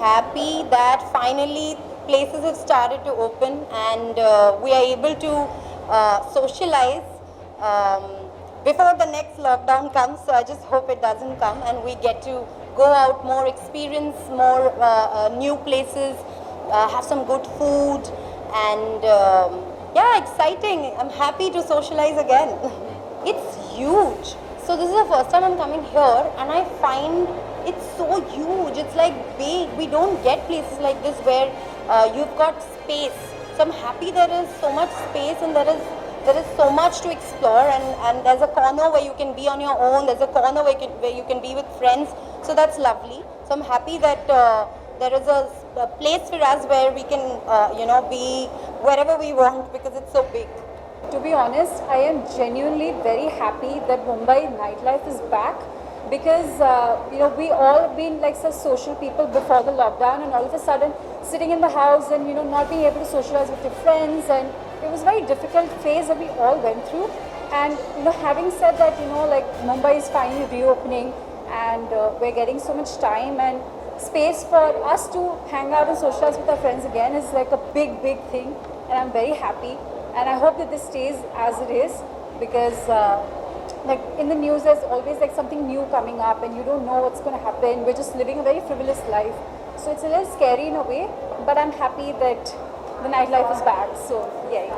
happy that finally places have started to open and we are able to socialize before the next lockdown comes. So I just hope it doesn't come and we get to go out more, experience more new places, have some good food and yeah, exciting. I'm happy to socialize again. It's huge. So this is the first time I'm coming here and I find it's so huge. It's like big. We don't get places like this where you've got space. So I'm happy there is so much space and there is so much to explore and there's a corner where you can be on your own. There's a corner where you can be with friends. So that's lovely. So I'm happy that there is a place for us where we can be wherever we want because it's so big. To be honest, I am genuinely very happy that Mumbai nightlife is back because we all been like such social people before the lockdown and all of a sudden sitting in the house and not being able to socialize with your friends, and it was a very difficult phase that we all went through. And having said that, like Mumbai is finally reopening and we're getting so much time and space for us to hang out and socialize with our friends again is like a big thing, and I'm very happy. And I hope that this stays as it is because like in the news there's always like something new coming up and you don't know what's going to happen. We're just living a very frivolous life. So it's a little scary in a way, but I'm happy that the nightlife is back. So yeah.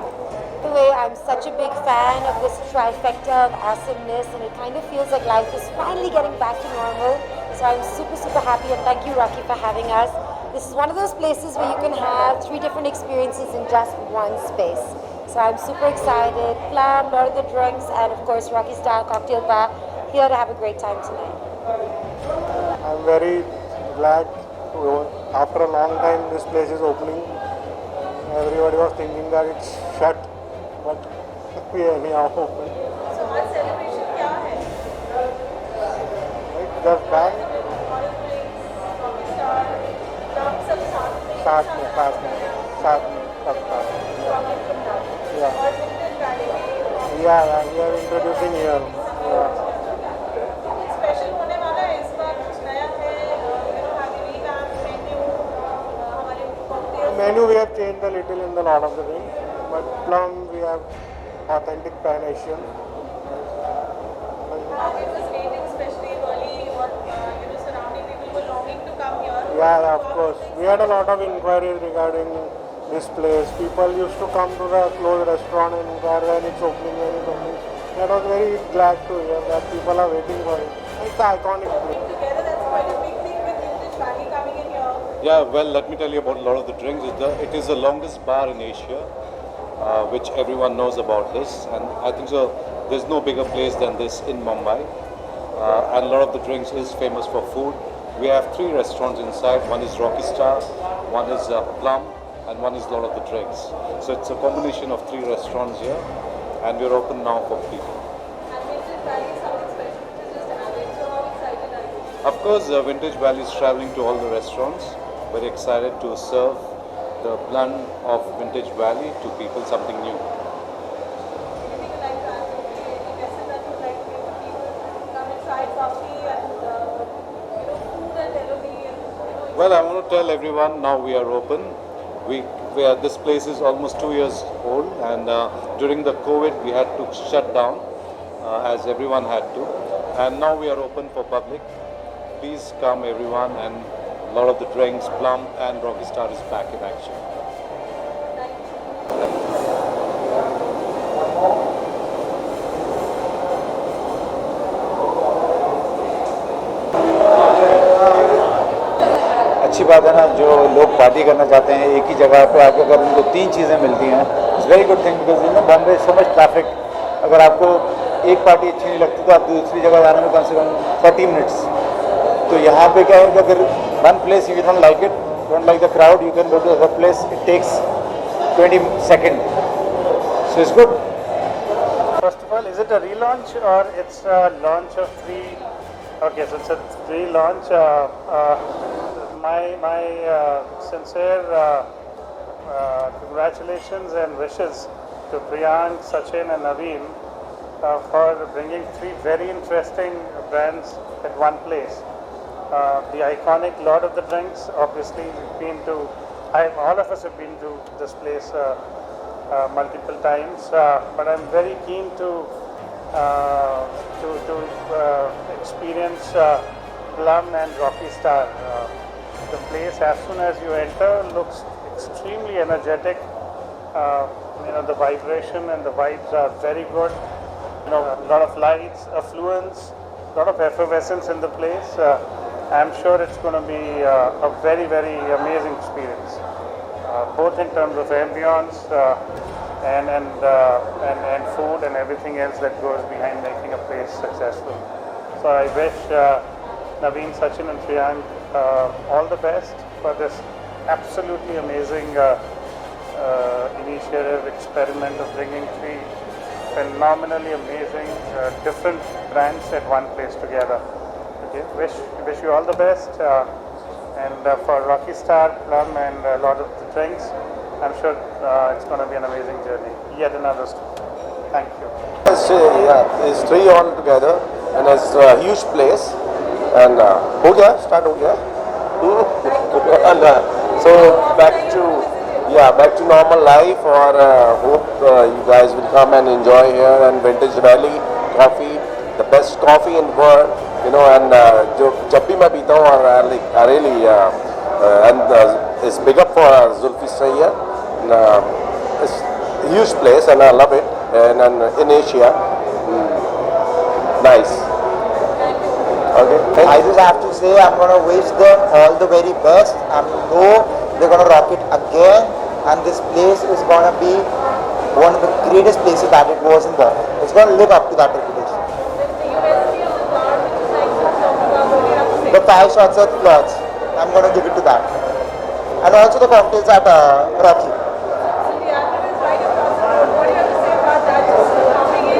The way I'm such a big fan of this trifecta of awesomeness and it kind of feels like life is finally getting back to normal. So I'm super happy and thank you Rocky for having us. This is one of those places where you can have 3 different experiences in just one space. So I'm super excited. Plum, Lord of the Drinks, and of course Rocky Star Cocktail Bar. Here to have a great time tonight. I'm very glad after a long time this place is opening. Everybody was thinking that it's shut, but we are now open. So what celebration kya hai? Like just back. साथ में yeah, we are introducing here. Special होने वाला है इस बार कुछ नया है, have you revamped menu, हमारे cocktails. Menu we have changed a little in the Lord of the Rings, but Plum we have authentic Pan-Asian. It was raining especially early or surrounding people were longing to come here. Yeah, of course. We had a lot of inquiries regarding this place. People used to come to the closed restaurant and inquire when it's opening. I was very glad to hear that people are waiting for it. It's an iconic place. Together, that's quite a big thing with Vintage Valley coming in here. Yeah, well, let me tell you about Lord of the Drinks. It is the longest bar in Asia, which everyone knows about this. And I think so. There's no bigger place than this in Mumbai. And Lord of the Drinks is famous for food. We have 3 restaurants inside. One is Rocky Star, one is Plum, and one is Lord of the Drinks. So it's a combination of 3 restaurants here, and we're open now for people. And Vintage Valley is something special which is just added. So how excited are you? Of course, Vintage Valley is traveling to all the restaurants. Very excited to serve the blend of Vintage Valley to people, something new. Anything you like to add? Any message that you would like to give to people? Come and try coffee and food and Delhi and Well, I want to tell everyone now we are open. This place is almost 2 years old, and during the COVID we had to shut down as everyone had to, and now we are open for public. Please come everyone, and Lord of the Drinks, Plum and Rocky Star is back in action. अच्छी बात है ना, जो लोग party करना चाहते हैं एक ही जगह पे आके अगर उनको 3 चीज़ें मिलती हैं, it's very good thing because Bombay so much traffic. अगर आपको एक पार्टी अच्छी नहीं लगती तो आप दूसरी जगह जाने में कम से कम 40 मिनट्स. तो यहाँ पे क्या है कि अगर one place you don't like it, don't like the crowd, you can go to other place, it takes 20 seconds. So it's good. First of all, is it a relaunch or it's a launch of 3? Okay, so it's a relaunch. My sincere congratulations and wishes to Priyank, Sachin and Naveen for bringing 3 very interesting brands at one place. the iconic Lord of the Drinks. Obviously, we've been to, all of us have been to this place multiple times, but I'm very keen to experience Plum and Rocky Star. The place, as soon as you enter, looks extremely energetic. The vibration and the vibes are very good. A lot of lights, affluence, a lot of effervescence in the place. I'm sure it's going to be a very, very amazing experience, both in terms of ambience and food and everything else that goes behind making a place successful. So I wish Naveen, Sachin and Priyank all the best for this absolutely amazing initiative, experiment of bringing three phenomenally amazing different brands at one place together. Okay, wish you all the best, and for Rocky Star, Plum and Lord of the Drinks, I'm sure it's going to be an amazing journey. Yet another story. Thank you. It's three all together, and it's a huge place. And start ho gaya. And, so back to normal life. Or hope you guys will come and enjoy here. And Vintage Valley coffee, the best coffee in the world. And जब भी मैं पीता हूँ, I really and it's big up for Zulfi Sayyar. It's a huge place, and I love it. And in Asia, nice. Okay. I just have to say I'm going to wish them all the very best. I know they're going to rock it again, and this place is going to be one of the greatest places that it was in Bombay. It's going to live up to that reputation. The 5 shots at Lodge, I'm going to give it to that. And also the cocktails at Rocky.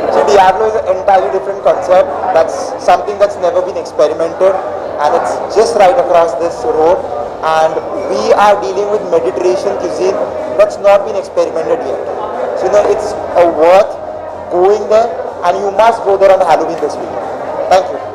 So Diablo is an entirely different concept. That's something that's never been experimented, and it's just right across this road. And we are dealing with Mediterranean cuisine that's not been experimented yet. So it's worth going there, and you must go there on Halloween this weekend. Thank you.